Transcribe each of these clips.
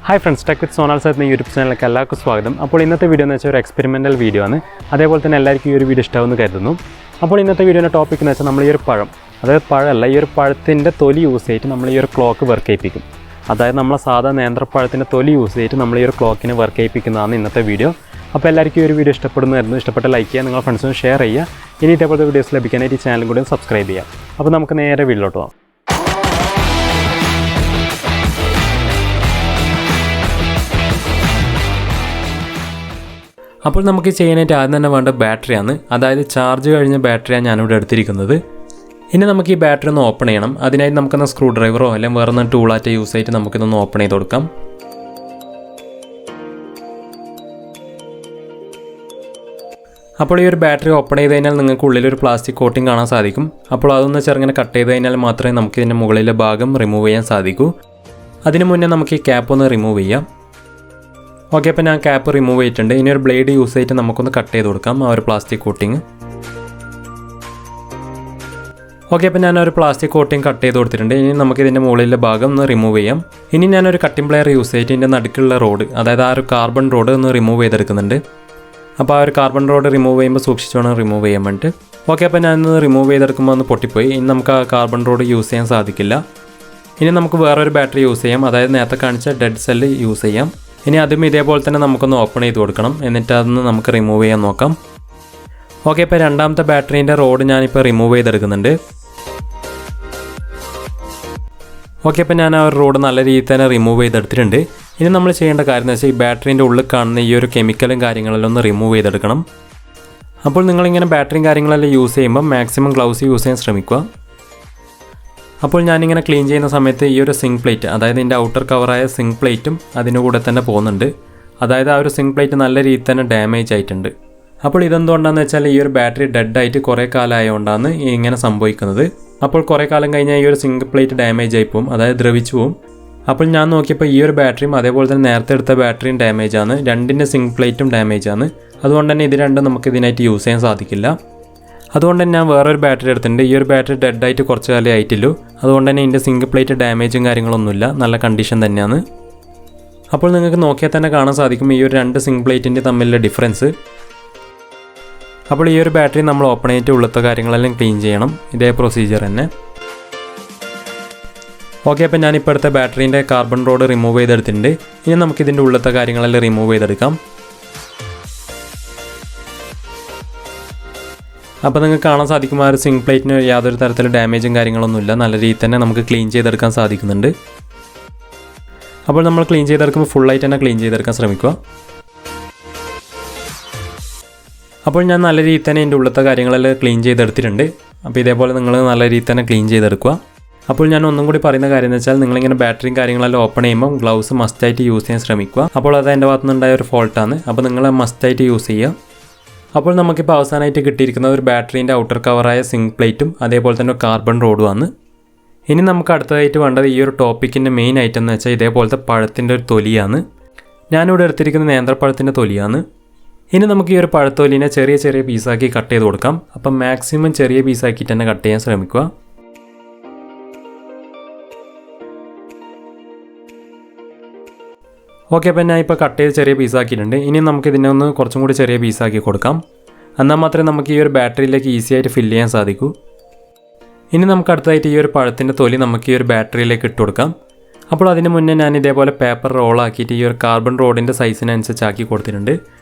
Hi friends, Tech with Sonal Sir YouTube ചാനലിലേക്ക് എല്ലാവർക്കും സ്വാഗതം. അപ്പോൾ ഇന്നത്തെ വീഡിയോ എന്ന് വെച്ചാൽ ഒരു എക്സ്പെരിമെന്റൽ വീഡിയോ ആണ്. അതേപോലെ തന്നെ എല്ലാവർക്കും ഈ ഒരു വീഡിയോ ഇഷ്ടമാവുമെന്ന് കരുതുന്നു. അപ്പോൾ ഇന്നത്തെ വീഡിയോയുടെ ടോപ്പിക് എന്ന് വെച്ചാൽ നമ്മൾ ഈ ഒരു പഴം, അതായത് പഴമല്ല, ഈ ഒരു പഴത്തിൻ്റെ തൊലി യൂസ് ചെയ്തിട്ട് നമ്മൾ ഈ ഒരു ക്ലോക്ക് വർക്ക് ചെയ്യിപ്പിക്കും. അതായത് നമ്മളെ സാധാ നേന്ത്രപ്പഴത്തിൻ്റെ തൊലി യൂസ് ചെയ്തിട്ട് നമ്മൾ ഈ ഒരു ക്ലോക്കിന് വർക്ക് ചെയ്യിപ്പിക്കുന്നതാണ് ഇന്നത്തെ വീഡിയോ. അപ്പോൾ എല്ലാവർക്കും ഈ ഒരു വീഡിയോ ഇഷ്ടപ്പെടുന്നതായിരുന്നു. ഇഷ്ടപ്പെട്ട ലൈക്ക് ചെയ്യുക, നിങ്ങളുടെ ഫ്രണ്ട്സിനും ഷെയർ ചെയ്യുക. ഇനി ഇതേപോലത്തെ വീഡിയോസ് ലഭിക്കാനായിട്ട് ഈ ചാനലും കൂടി സബ്സ്ക്രൈബ് ചെയ്യുക. അപ്പോൾ നമുക്ക് നേരെ വീഡിയോയിലോട്ട് പോകാം. അപ്പോൾ നമുക്ക് ചെയ്യാനായിട്ട് ആദ്യം തന്നെ വേണ്ട ബാറ്ററിയാണ്, അതായത് ചാർജ് കഴിഞ്ഞ ബാറ്ററിയാണ് ഞാനിവിടെ എടുത്തിരിക്കുന്നത്. ഇനി നമുക്ക് ഈ ബാറ്ററി ഒന്ന് ഓപ്പൺ ചെയ്യണം. അതിനായിട്ട് നമുക്കൊന്ന് സ്ക്രൂ ഡ്രൈവറോ അല്ലെങ്കിൽ വേറെ ഒന്ന് ടൂളായിട്ട് യൂസ് ചെയ്തിട്ട് നമുക്കിതൊന്ന് ഓപ്പൺ ചെയ്ത് കൊടുക്കാം. അപ്പോൾ ഈ ഒരു ബാറ്ററി ഓപ്പൺ ചെയ്ത് കഴിഞ്ഞാൽ നിങ്ങൾക്ക് ഉള്ളിലൊരു പ്ലാസ്റ്റിക് കോട്ടിംഗ് കാണാൻ സാധിക്കും. അപ്പോൾ അതൊന്ന് ചെറുങ്ങനെ കട്ട് ചെയ്ത് കഴിഞ്ഞാൽ മാത്രമേ നമുക്ക് ഇതിൻ്റെ മുകളിലെ ഭാഗം റിമൂവ് ചെയ്യാൻ സാധിക്കൂ. അതിന് മുന്നേ നമുക്ക് ഈ ക്യാപ്പ് ഒന്ന് റിമൂവ് ചെയ്യാം. ഓക്കെ, അപ്പോൾ ഞാൻ ക്യാപ്പ് റിമൂവ് ചെയ്തിട്ടുണ്ട്. ഇനി ഒരു ബ്ലേഡ് യൂസ് ചെയ്തിട്ട് നമുക്കൊന്ന് കട്ട് ചെയ്ത് കൊടുക്കാം ആ ഒരു പ്ലാസ്റ്റിക് കോട്ടിങ്. ഓക്കെ, അപ്പോൾ ഞാൻ ഒരു പ്ലാസ്റ്റിക് കോട്ടിങ് കട്ട് ചെയ്ത് കൊടുത്തിട്ടുണ്ട്. ഇനി നമുക്ക് ഇതിൻ്റെ മുകളിലെ ഭാഗം ഒന്ന് റിമൂവ് ചെയ്യാം. ഇനി ഞാനൊരു കട്ടിംഗ് പ്ലെയർ യൂസ് ചെയ്തിട്ട് ഇതിൻ്റെ നടുക്കുള്ള റോഡ്, അതായത് ആ ഒരു കാർബൺ റോഡ് ഒന്ന് റിമൂവ് ചെയ്തെടുക്കുന്നുണ്ട്. അപ്പോൾ ആ ഒരു കാർബൺ റോഡ് റിമൂവ് ചെയ്യുമ്പോൾ സൂക്ഷിച്ച് വേണം റിമൂവ് ചെയ്യാൻ വേണ്ടിയിട്ട്. ഓക്കെ, അപ്പോൾ ഞാനൊന്ന് റിമൂവ് ചെയ്തെടുക്കുമ്പോൾ ഒന്ന് പൊട്ടിപ്പോയി. ഇനി നമുക്ക് ആ കാർബൺ റോഡ് യൂസ് ചെയ്യാൻ സാധിക്കില്ല. ഇനി നമുക്ക് വേറൊരു ബാറ്ററി യൂസ് ചെയ്യാം, അതായത് നേരത്തെ കാണിച്ച ഡെഡ് സെല്ല് യൂസ് ചെയ്യാം. ഇനി അതും ഇതേപോലെ തന്നെ നമുക്കൊന്ന് ഓപ്പൺ ചെയ്ത് കൊടുക്കണം. എന്നിട്ട് അതൊന്ന് നമുക്ക് റിമൂവ് ചെയ്യാൻ നോക്കാം. ഓക്കെ, ഇപ്പോൾ രണ്ടാമത്തെ ബാറ്ററീൻ്റെ റോഡ് ഞാനിപ്പോൾ റിമൂവ് ചെയ്തെടുക്കുന്നുണ്ട്. ഓക്കെ, അപ്പോൾ ഞാൻ ആ ഒരു റോഡ് നല്ല രീതിയിൽ തന്നെ റിമൂവ് ചെയ്തെടുത്തിട്ടുണ്ട്. ഇനി നമ്മൾ ചെയ്യേണ്ട കാര്യം എന്ന് വെച്ചാൽ ഈ ബാറ്ററീൻ്റെ ഉള്ളിൽ കാണുന്ന ഈ ഒരു കെമിക്കലും കാര്യങ്ങളെല്ലാം ഒന്ന് റിമൂവ് ചെയ്തെടുക്കണം. അപ്പോൾ നിങ്ങളിങ്ങനെ ബാറ്ററിയും കാര്യങ്ങളെല്ലാം യൂസ് ചെയ്യുമ്പോൾ മാക്സിമം ഗ്ലൗസ് യൂസ് ചെയ്യാൻ ശ്രമിക്കുക. അപ്പോൾ ഞാനിങ്ങനെ ക്ലീൻ ചെയ്യുന്ന സമയത്ത് ഈ ഒരു സിങ്ക് പ്ലേറ്റ്, അതായത് ഇതിൻ്റെ ഔട്ടർ കവറായ സിങ്ക് പ്ലേറ്റും അതിൻ്റെ കൂടെ തന്നെ പോകുന്നുണ്ട്. അതായത് ആ ഒരു സിങ്ക് പ്ലേറ്റ് നല്ല രീതിയിൽ തന്നെ ഡാമേജ് ആയിട്ടുണ്ട്. അപ്പോൾ ഇതെന്തുകൊണ്ടാണെന്ന് വെച്ചാൽ ഈ ഒരു ബാറ്ററി ഡെഡായിട്ട് കുറേ കാലമായതുകൊണ്ടാണ് ഇങ്ങനെ സംഭവിക്കുന്നത്. അപ്പോൾ കുറേ കാലം കഴിഞ്ഞാൽ ഈ ഒരു സിങ്ക് പ്ലേറ്റ് ഡാമേജ് ആയി പോകും, അതായത് ദ്രവിച്ചു പോകും. അപ്പോൾ ഞാൻ നോക്കിയപ്പോൾ ഈ ഒരു ബാറ്ററിയും അതേപോലെ തന്നെ നേരത്തെ എടുത്ത ബാറ്ററിയും ഡാമേജ് ആണ്, രണ്ടിൻ്റെ സിങ്ക് പ്ലേറ്റും ഡാമേജ് ആണ്. അതുകൊണ്ട് തന്നെ ഇത് രണ്ടും നമുക്ക് ഇതിനായിട്ട് യൂസ് ചെയ്യാൻ സാധിക്കില്ല. അതുകൊണ്ട് തന്നെ ഞാൻ വേറൊരു ബാറ്ററി എടുത്തിട്ടുണ്ട്. ഈ ഒരു ബാറ്ററി ഡെഡായിട്ട് കുറച്ച് കാലം ആയിട്ടില്ലൂ. അതുകൊണ്ട് തന്നെ ഇതിൻ്റെ സിങ്ക് പ്ലേറ്റ് ഡാമേജും കാര്യങ്ങളൊന്നുമില്ല, നല്ല കണ്ടീഷൻ തന്നെയാണ്. അപ്പോൾ നിങ്ങൾക്ക് നോക്കിയാൽ തന്നെ കാണാൻ സാധിക്കും ഈ ഒരു രണ്ട് സിങ്ക് പ്ലേറ്റിൻ്റെ തമ്മിലുള്ള ഡിഫറൻസ്. അപ്പോൾ ഈ ഒരു ബാറ്ററി നമ്മൾ ഓപ്പൺ ചെയ്തിട്ട് ഉള്ളത്തെ കാര്യങ്ങളെല്ലാം ക്ലീൻ ചെയ്യണം, ഇതേ പ്രൊസീജിയർ തന്നെ. ഓക്കെ, അപ്പോൾ ഞാനിപ്പോൾ എടുത്ത ബാറ്ററീൻ്റെ കാർബൺ റോഡ് റിമൂവ് ചെയ്തെടുത്തിട്ടുണ്ട്. ഇനി നമുക്കിതിൻ്റെ ഉള്ളത്തെ കാര്യങ്ങളെല്ലാം റിമൂവ് ചെയ്തെടുക്കാം. അപ്പോൾ നിങ്ങൾക്ക് കാണാൻ സാധിക്കും ആ ഒരു സിങ്ക് പ്ലേറ്റിന് യാതൊരു തരത്തിലുള്ള ഡാമേജും കാര്യങ്ങളൊന്നുമില്ല, നല്ല രീതിയിൽ തന്നെ നമുക്ക് ക്ലീൻ ചെയ്തെടുക്കാൻ സാധിക്കുന്നുണ്ട്. അപ്പോൾ നമ്മൾ ക്ലീൻ ചെയ്തെടുക്കുമ്പോൾ ഫുള്ളായിട്ട് തന്നെ ക്ലീൻ ചെയ്തെടുക്കാൻ ശ്രമിക്കുക. അപ്പോൾ ഞാൻ നല്ല രീതിയിൽ തന്നെ എൻ്റെ ഉള്ളത്തെ കാര്യങ്ങളെല്ലാം ക്ലീൻ ചെയ്തെടുത്തിട്ടുണ്ട്. അപ്പോൾ ഇതേപോലെ നിങ്ങൾ നല്ല രീതിയിൽ തന്നെ ക്ലീൻ ചെയ്തെടുക്കുക. അപ്പോൾ ഞാൻ ഒന്നും കൂടി പറയുന്ന കാര്യം എന്ന് വെച്ചാൽ നിങ്ങളിങ്ങനെ ബാറ്ററിയും കാര്യങ്ങളെല്ലാം ഓപ്പൺ ചെയ്യുമ്പോൾ ഗ്ലൗസ് മസ്റ്റായിട്ട് യൂസ് ചെയ്യാൻ ശ്രമിക്കുക. അപ്പോൾ അത് എൻ്റെ ഭാഗത്തു നിന്നുണ്ടായ ഒരു ഫോൾട്ടാണ്, അപ്പോൾ നിങ്ങൾ മസ്റ്റായിട്ട് യൂസ് ചെയ്യുക. അപ്പോൾ നമുക്കിപ്പോൾ അവസാനമായിട്ട് കിട്ടിയിരിക്കുന്ന ഒരു ബാറ്ററീൻ്റെ ഔട്ടർ കവറായ സിങ്ക് പ്ലേറ്റും അതേപോലെ തന്നെ കാർബൺ റോഡുമാണ്. ഇനി നമുക്ക് അടുത്തതായിട്ട് വേണ്ടത് ഈ ഒരു ടോപ്പിക്കിൻ്റെ മെയിൻ ഐറ്റം എന്ന് വെച്ചാൽ ഇതേപോലത്തെ പഴത്തിൻ്റെ ഒരു തൊലിയാണ്. ഞാനിവിടെ എടുത്തിരിക്കുന്ന നേന്ത്രപ്പഴത്തിൻ്റെ തൊലിയാണ്. ഇനി നമുക്ക് ഈ ഒരു പഴത്തൊലിനെ ചെറിയ ചെറിയ പീസാക്കി കട്ട് ചെയ്ത് കൊടുക്കാം. അപ്പം മാക്സിമം ചെറിയ പീസാക്കിയിട്ട് തന്നെ കട്ട് ചെയ്യാൻ ശ്രമിക്കുക. ഓക്കെ, അപ്പോൾ ഞാൻ ഇപ്പോൾ കട്ട് ചെയ്ത് ചെറിയ പീസാക്കിയിട്ടുണ്ട്. ഇനി നമുക്ക് ഇതിനെ ഒന്ന് കുറച്ചും കൂടി ചെറിയ പീസാക്കി കൊടുക്കാം. എന്നാൽ മാത്രമേ നമുക്ക് ഈ ഒരു ബാറ്ററിയിലേക്ക് ഈസി ആയിട്ട് ഫില്ല് ചെയ്യാൻ സാധിക്കൂ. ഇനി നമുക്ക് അടുത്തതായിട്ട് ഈ ഒരു പഴത്തിൻ്റെ തൊലി നമുക്ക് ഈ ഒരു ബാറ്ററിയിലേക്ക് ഇട്ട് കൊടുക്കാം. അപ്പോൾ അതിന് മുന്നേ ഞാൻ ഇതേപോലെ പേപ്പർ റോളാക്കിയിട്ട് ഈ ഒരു കാർബൺ റോഡിൻ്റെ സൈസിനനുസരിച്ചാക്കി കൊടുത്തിട്ടുണ്ട്.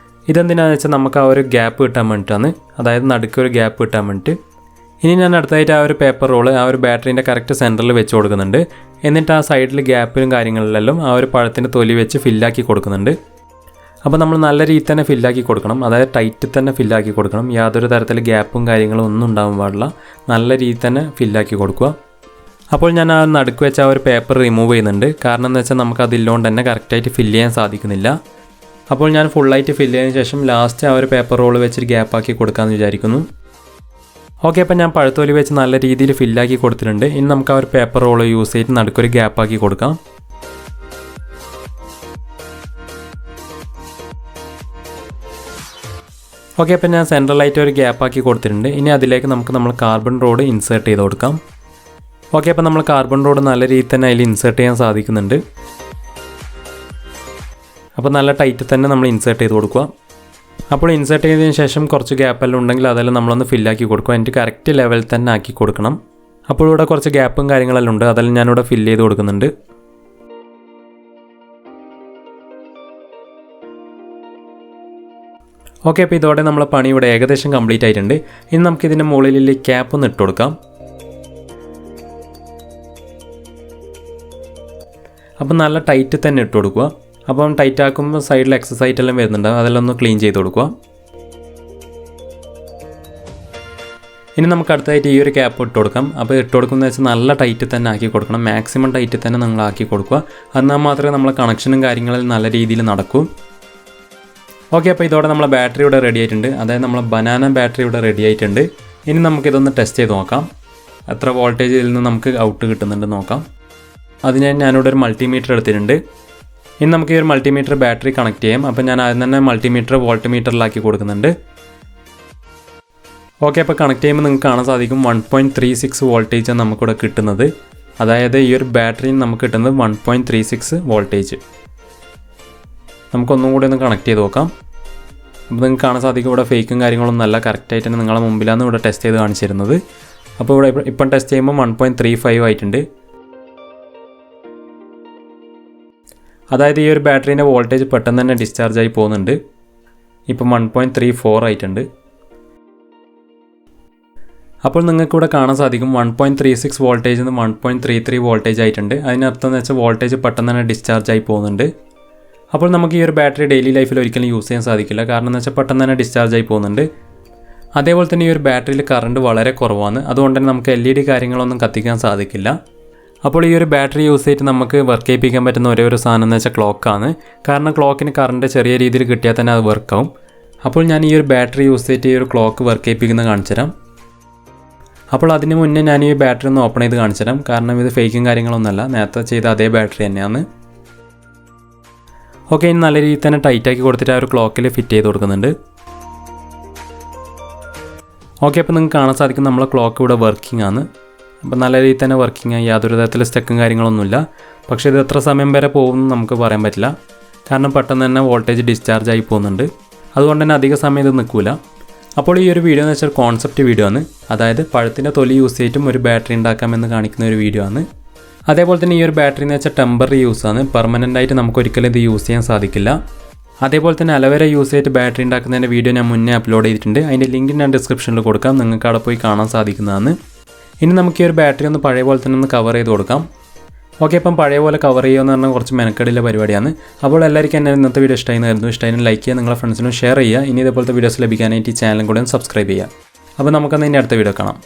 ഇതെന്തിനാണെന്ന് വെച്ചാൽ നമുക്ക് ആ ഒരു ഗ്യാപ്പ് കിട്ടാൻ വേണ്ടിയിട്ടാണ്, അതായത് നടുക്കൊരു ഗ്യാപ്പ് കിട്ടാൻ വേണ്ടിയിട്ട്. ഇനി ഞാൻ അടുത്തായിട്ട് ആ ഒരു പേപ്പർ റോള് ആ ഒരു ബാറ്ററീൻ്റെ കറക്റ്റ് സെൻറ്ററിൽ വെച്ച് കൊടുക്കുന്നുണ്ട്. എന്നിട്ട് ആ സൈഡിൽ ഗ്യാപ്പിലും കാര്യങ്ങളിലെല്ലാം ആ ഒരു പഴത്തിൻ്റെ തൊലി വെച്ച് ഫില്ലാക്കി കൊടുക്കുന്നുണ്ട്. അപ്പോൾ നമ്മൾ നല്ല രീതിയിൽ തന്നെ ഫില്ലാക്കി കൊടുക്കണം, അതായത് ടൈറ്റിൽ തന്നെ ഫില്ലാക്കി കൊടുക്കണം. യാതൊരു തരത്തിൽ ഗ്യാപ്പും കാര്യങ്ങളും ഒന്നും ഉണ്ടാകാൻ പാടില്ല, നല്ല രീതിയിൽ തന്നെ ഫില്ലാക്കി കൊടുക്കുക. അപ്പോൾ ഞാൻ ആ നടുക്ക് വെച്ച് ആ ഒരു പേപ്പർ റിമൂവ് ചെയ്യുന്നുണ്ട്. കാരണം എന്ന് വെച്ചാൽ നമുക്ക് അതില്ലോണ്ട് തന്നെ കറക്റ്റായിട്ട് ഫില്ല് ചെയ്യാൻ സാധിക്കുന്നില്ല. അപ്പോൾ ഞാൻ ഫുള്ളായിട്ട് ഫില്ല് ചെയ്തതിന് ശേഷം ലാസ്റ്റ് ആ ഒരു പേപ്പർ റോള് വെച്ചിട്ട് ഗ്യാപ്പാക്കി കൊടുക്കാമെന്ന് വിചാരിക്കുന്നു. ഓക്കെ, അപ്പോൾ ഞാൻ പഴത്തൊലി വെച്ച് നല്ല രീതിയിൽ ഫില്ലാക്കി കൊടുത്തിട്ടുണ്ട്. ഇനി നമുക്ക് ആ ഒരു പേപ്പർ റോള് യൂസ് ചെയ്തിട്ട് നടുക്കൊരു ഗ്യാപ്പാക്കി കൊടുക്കാം. ഓക്കെ, അപ്പോൾ ഞാൻ സെൻട്രലായിട്ട് ഒരു ഗ്യാപ്പാക്കി കൊടുത്തിട്ടുണ്ട്. ഇനി അതിലേക്ക് നമ്മൾ കാർബൺ റോഡ് ഇൻസേർട്ട് ചെയ്ത് കൊടുക്കാം. ഓക്കെ, അപ്പോൾ നമ്മൾ കാർബൺ റോഡ് നല്ല രീതിയിൽ തന്നെ അതിൽ ഇൻസേർട്ട് ചെയ്യാൻ സാധിക്കുന്നുണ്ട്. അപ്പോൾ നല്ല ടൈറ്റ് തന്നെ നമ്മൾ ഇൻസേർട്ട് ചെയ്ത് കൊടുക്കുക. അപ്പോൾ ഇൻസേർട്ട് ചെയ്തതിന് ശേഷം കുറച്ച് ഗ്യാപ്പെല്ലാം ഉണ്ടെങ്കിൽ അതെല്ലാം നമ്മളൊന്ന് ഫില്ലാക്കി കൊടുക്കുക. എന്നിട്ട് കറക്റ്റ് ലെവൽ തന്നെ ആക്കി കൊടുക്കണം. അപ്പോൾ ഇവിടെ കുറച്ച് ഗ്യാപ്പും കാര്യങ്ങളെല്ലാം ഉണ്ട്, അതെല്ലാം ഞാനിവിടെ ഫില്ല് ചെയ്ത് കൊടുക്കുന്നുണ്ട്. ഓക്കെ, അപ്പോൾ ഇതോടെ നമ്മളെ പണി ഇവിടെ ഏകദേശം കംപ്ലീറ്റ് ആയിട്ടുണ്ട്. ഇനി നമുക്കിതിൻ്റെ മുകളിൽ ക്യാപ്പ് ഒന്ന് ഇട്ട് കൊടുക്കാം. അപ്പം നല്ല ടൈറ്റ് തന്നെ ഇട്ട് കൊടുക്കുക. അപ്പം ടൈറ്റ് ആക്കുമ്പോൾ സൈഡിൽ എക്സസൈറ്റ് എല്ലാം വരുന്നുണ്ടാവും, അതെല്ലാം ഒന്ന് ക്ലീൻ ചെയ്ത് കൊടുക്കുക. ഇനി നമുക്ക് അടുത്തായിട്ട് ഈ ഒരു ക്യാപ്പ് ഇട്ട് കൊടുക്കാം. അപ്പോൾ ഇട്ട് കൊടുക്കുന്നത് വെച്ചാൽ നല്ല ടൈറ്റ് തന്നെ ആക്കി കൊടുക്കണം. മാക്സിമം ടൈറ്റ് തന്നെ നിങ്ങൾ ആക്കി കൊടുക്കുക. എന്നാൽ മാത്രമേ നമ്മളെ കണക്ഷനും കാര്യങ്ങളും നല്ല രീതിയിൽ നടക്കൂ. ഓക്കെ, അപ്പോൾ ഇതോടെ നമ്മളെ ബാറ്ററി ഇവിടെ റെഡി ആയിട്ടുണ്ട്. അതായത് നമ്മളെ ബനാന ബാറ്ററി ഇവിടെ റെഡി ആയിട്ടുണ്ട്. ഇനി നമുക്കിതൊന്ന് ടെസ്റ്റ് ചെയ്ത് നോക്കാം, എത്ര വോൾട്ടേജിൽ നിന്ന് നമുക്ക് ഔട്ട് കിട്ടുന്നുണ്ട് നോക്കാം. അതിനായി ഞാനിവിടെ ഒരു മൾട്ടിമീറ്റർ എടുത്തിട്ടുണ്ട്. ഇനി നമുക്ക് ഈ ഒരു മൾട്ടിമീറ്റർ ബാറ്ററി കണക്ട് ചെയ്യാം. അപ്പോൾ ഞാൻ ആദ്യം തന്നെ മൾട്ടിമീറ്റർ വോൾട്ട്മീറ്ററിലാക്കി കൊടുക്കുന്നുണ്ട്. ഓക്കെ, അപ്പോൾ കണക്ട് ചെയ്യുമ്പോൾ നിങ്ങൾക്ക് കാണാൻ സാധിക്കും 1.36 വോൾട്ടേജാണ് നമുക്കിവിടെ കിട്ടുന്നത്. അതായത് ഈ ഒരു ബാറ്ററിയിൽ നമുക്ക് കിട്ടുന്നത് 1.36 വോൾട്ടേജ്. നമുക്കൊന്നും കൂടി ഒന്ന് കണക്ട് ചെയ്ത് നോക്കാം. അപ്പോൾ നിങ്ങൾക്ക് കാണാൻ സാധിക്കും ഇവിടെ ഫേക്കും കാര്യങ്ങളൊന്നും അല്ല, കറക്റ്റായിട്ട് തന്നെ നിങ്ങളുടെ മുമ്പിലാണ് ഇവിടെ ടെസ്റ്റ് ചെയ്ത് കാണിച്ചിരുന്നത്. അപ്പോൾ ഇവിടെ ഇപ്പം ടെസ്റ്റ് ചെയ്യുമ്പോൾ 1.35 ആയിട്ടുണ്ട്. അതായത് ഈ ഒരു ബാറ്ററീൻ്റെ വോൾട്ടേജ് പെട്ടെന്ന് തന്നെ ഡിസ്ചാർജ് ആയി പോകുന്നുണ്ട്. ഇപ്പം 1.34 ആയിട്ടുണ്ട്. അപ്പോൾ നിങ്ങൾക്കിവിടെ കാണാൻ സാധിക്കും 1.36 വോൾട്ടേജിൽ നിന്ന് 1.33 വോൾട്ടേജ് ആയിട്ടുണ്ട്. അതിനർത്ഥം എന്ന് വെച്ചാൽ വോൾട്ടേജ് പെട്ടെന്ന് തന്നെ ഡിസ്ചാർജ് ആയി പോകുന്നുണ്ട്. അപ്പോൾ നമുക്ക് ഈ ഒരു ബാറ്ററി ഡെയിലി ലൈഫിൽ ഒരിക്കലും യൂസ് ചെയ്യാൻ സാധിക്കില്ല, കാരണം എന്ന് വെച്ചാൽ പെട്ടെന്ന് തന്നെ ഡിസ്ചാർജ് ആയി പോകുന്നുണ്ട്. അതേപോലെ തന്നെ ഈ ഒരു ബാറ്ററിയിൽ കറണ്ട് വളരെ കുറവാണ്, അതുകൊണ്ട് തന്നെ നമുക്ക് LED കാര്യങ്ങളൊന്നും കത്തിക്കാൻ സാധിക്കില്ല. അപ്പോൾ ഈ ഒരു ബാറ്ററി യൂസ് ചെയ്തിട്ട് നമുക്ക് വർക്ക് ചെയ്യിപ്പിക്കാൻ പറ്റുന്ന ഒരേ ഒരു സാധനം എന്ന് വെച്ചാൽ ക്ലോക്കാണ്. കാരണം ക്ലോക്കിന് കറണ്ട് ചെറിയ രീതിയിൽ കിട്ടിയാൽ തന്നെ അത് വർക്കാവും. അപ്പോൾ ഞാൻ ഈ ഒരു ബാറ്ററി യൂസ് ചെയ്തിട്ട് ഈ ഒരു ക്ലോക്ക് വർക്ക് ചെയ്യിപ്പിക്കുന്നത് കാണിച്ചു തരാം. അപ്പോൾ അതിന് മുന്നേ ഞാൻ ഈ ബാറ്ററി ഒന്ന് ഓപ്പൺ ചെയ്ത് കാണിച്ചു തരാം, കാരണം ഇത് ഫേക്കും കാര്യങ്ങളൊന്നുമല്ല, നേരത്തെ ചെയ്ത അതേ ബാറ്ററി തന്നെയാണ്. ഓക്കെ, ഇനി നല്ല രീതിയിൽ തന്നെ ടൈറ്റാക്കി കൊടുത്തിട്ട് ആ ഒരു ക്ലോക്കിൽ ഫിറ്റ് ചെയ്ത് കൊടുക്കുന്നുണ്ട്. ഓക്കെ, അപ്പോൾ നിങ്ങൾക്ക് കാണാൻ സാധിക്കും നമ്മളെ ക്ലോക്ക് ഇവിടെ വർക്കിംഗ് ആണ്. അപ്പോൾ നല്ല രീതിയിൽ തന്നെ വർക്കിംഗ് ആയി, യാതൊരു തരത്തിലുള്ള സ്റ്റക്കും കാര്യങ്ങളൊന്നുമില്ല. പക്ഷേ ഇത് എത്ര സമയം വരെ പോകുമെന്ന് നമുക്ക് പറയാൻ പറ്റില്ല, കാരണം പെട്ടെന്ന് തന്നെ വോൾട്ടേജ് ഡിസ്ചാർജ് ആയി പോകുന്നുണ്ട്. അതുകൊണ്ട് തന്നെ അധിക സമയം ഇത് നിൽക്കില്ല. അപ്പോൾ ഈ ഒരു വീഡിയോ എന്ന് വെച്ചാൽ കോൺസെപ്റ്റ് വീഡിയോ ആണ്, അതായത് പഴത്തിൻ്റെ തൊലി യൂസ് ചെയ്തിട്ടും ഒരു ബാറ്ററി ഉണ്ടാക്കാമെന്ന് കാണിക്കുന്ന ഒരു വീഡിയോ ആണ്. അതേപോലെ തന്നെ ഈ ഒരു ബാറ്ററി എന്ന് വെച്ചാൽ ടെമ്പററി യൂസാണ്, പെർമനൻ്റ് ആയിട്ട് നമുക്ക് ഒരിക്കലും ഇത് യൂസ് ചെയ്യാൻ സാധിക്കില്ല. അതേപോലെ തന്നെ അലോവേര യൂസ് ചെയ്തിട്ട് ബാറ്ററി ഉണ്ടാക്കുന്നതിൻ്റെ വീഡിയോ ഞാൻ മുന്നേ അപ്ലോഡ് ചെയ്തിട്ടുണ്ട്. അതിൻ്റെ ലിങ്ക് ഞാൻ ഡിസ്ക്രിപ്ഷനിൽ കൊടുക്കാം, നിങ്ങൾക്ക് അവിടെ പോയി കാണാൻ സാധിക്കുന്നതാണ്. ഇനി നമുക്ക് ഈ ഒരു ബാറ്ററി ഒന്ന് പഴയ പോലെ തന്നെ ഒന്ന് കവർ ചെയ്ത് കൊടുക്കാം. ഓക്കെ, അപ്പം പഴയ പോലെ കവർ ചെയ്യുമെന്ന് പറഞ്ഞാൽ കുറച്ച് മെനക്കെടുള്ള പരിപാടിയാണ്. അപ്പോൾ എല്ലാവർക്കും എന്നെ ഇന്നത്തെ വീഡിയോ ഇഷ്ടമായിരുന്നു ലൈക്ക് ചെയ്യുക, നിങ്ങളുടെ ഫ്രണ്ട്സിനും ഷെയർ ചെയ്യുക. ഇനി ഇതേപോലത്തെ വീഡിയോസ് ലഭിക്കാനായിട്ട് ഈ ചാനലും കൂടെ ഒന്ന് സബ്സ്ക്രൈബ് ചെയ്യുക. അപ്പോൾ നമുക്കൊന്ന് ഇനി അടുത്ത വീഡിയോ കാണാം.